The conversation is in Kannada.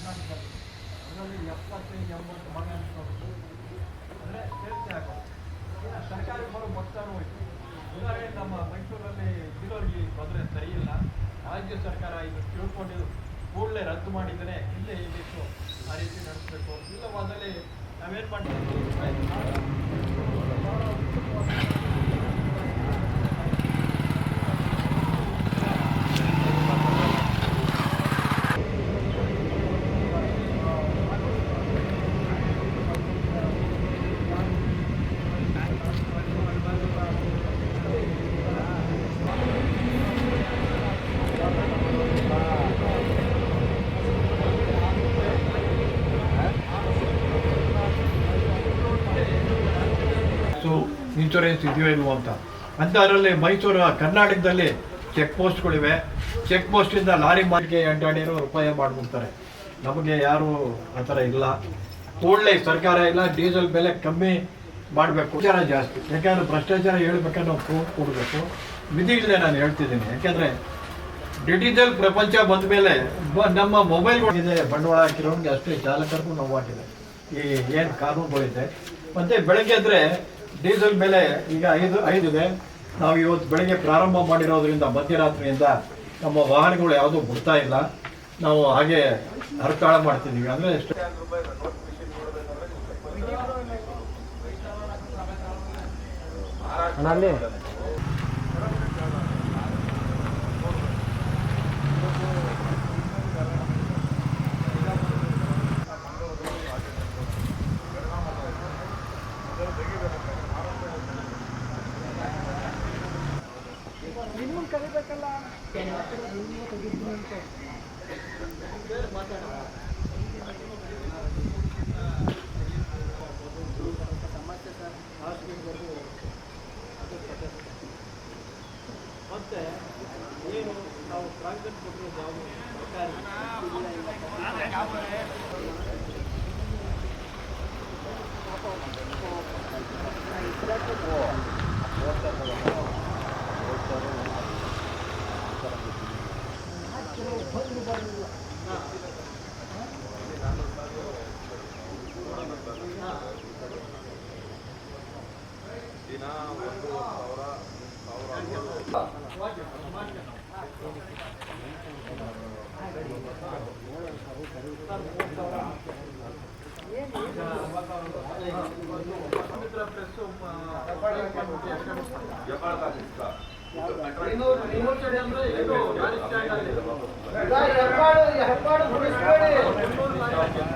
ಕರ್ನಾಟಕದಲ್ಲಿ ಅದರಲ್ಲಿ 75-80 ಮನೆ ಅನ್ಸ್ಕೊಂಡು ಅಂದರೆ ಸೇರಿಸಿ ಹಾಕೋದು ಸರ್ಕಾರಕ್ಕೆ ಬರೋ ಮೊತ್ತನೂ ಹೋಯ್ತು. ಉದಾಹರಣೆ ನಮ್ಮ ಮೈಸೂರಲ್ಲಿ ಜಿಲ್ಲೋರ್ಗಿ ಬಂದರೆ ಸರಿ ಇಲ್ಲ, ರಾಜ್ಯ ಸರ್ಕಾರ ಇದು ತಿಳ್ಕೊಂಡಿದ್ದು ಕೂಡಲೇ ರದ್ದು ಮಾಡಿದರೆ ಇಲ್ಲೇ ಹೇಗಿತ್ತು ಆ ರೀತಿ ನಡೆಸಬೇಕು. ಇಲ್ಲವಾದಲ್ಲಿ ನಾವೇನು ಮಾಡ್ತೀವಿ ಇನ್ಶೂರೆನ್ಸ್ ಇದೆಯೋ ಇಲ್ವೋ ಅಂತ ಅದರಲ್ಲಿ ಮೈಸೂರು ಕರ್ನಾಟಕದಲ್ಲಿ ಚೆಕ್ ಪೋಸ್ಟ್ಗಳಿವೆ. ಚೆಕ್ ಪೋಸ್ಟಿಂದ ಲಾರಿ ಮಾರ್ಗೆ ಅಡ್ಡಾಡಿರೋ ರೂಪಾಯಿ ಮಾಡಿಬಿಡ್ತಾರೆ. ನಮಗೆ ಯಾರು ಆ ಥರ ಇಲ್ಲ. ಕೂಡಲೇ ಸರ್ಕಾರ ಇಲ್ಲ, ಡೀಸೆಲ್ ಬೆಲೆ ಕಮ್ಮಿ ಮಾಡಬೇಕು. ಭ್ರಷ್ಟಾಚಾರ ಜಾಸ್ತಿ, ಯಾಕೆಂದರೆ ಭ್ರಷ್ಟಾಚಾರ ಹೇಳ್ಬೇಕಾದ್ರೆ ನಾವು ಪ್ರೂಫ್ ಕೊಡಬೇಕು. ವಿಧಿಗಳೇ ನಾನು ಹೇಳ್ತಿದ್ದೀನಿ, ಯಾಕೆಂದರೆ ಡಿಜಿಟಲ್ ಪ್ರಪಂಚ ಬಂದ ಮೇಲೆ ನಮ್ಮ ಮೊಬೈಲ್ಗಳಿದೆ ಬಂಡವಾಳ ಹಾಕಿರೋನ್ಗೆ ಅಷ್ಟೇ ಚಾಲಕರಿಗೂ ನೋವಾಗಿದೆ. ಈ ಏನು ಕಾನೂನುಗಳಿದೆ. ಮತ್ತು ಬೆಳಗ್ಗೆ ಎದ್ದರೆ ಡೀಸೆಲ್ ಬೆಲೆ ಈಗ 5 ಇದೆ. ನಾವು ಇವತ್ತು ಬೆಳಗ್ಗೆ ಪ್ರಾರಂಭ ಮಾಡಿರೋದ್ರಿಂದ ಮಧ್ಯರಾತ್ರಿಯಿಂದ ನಮ್ಮ ವಾಹನಗಳು ಯಾವುದೂ ಬಿಡ್ತಾ ಇಲ್ಲ. ನಾವು ಹಾಗೆ ಹರತಾಳ ಮಾಡ್ತಿದ್ದೀವಿ. ಅಂದರೆ ಎಷ್ಟು ಅಲ್ಲಿ ನಿಮ್ಮನ್ನು ಕರಿಬೇಕಲ್ಲ. ಮತ್ತೆ ಏನು ನಾವು ಪ್ರಾಂಗಣ ಕೊಟ್ಟಿರೋ ಜಾಬ್ ಹೆಬ್ಬಾಳು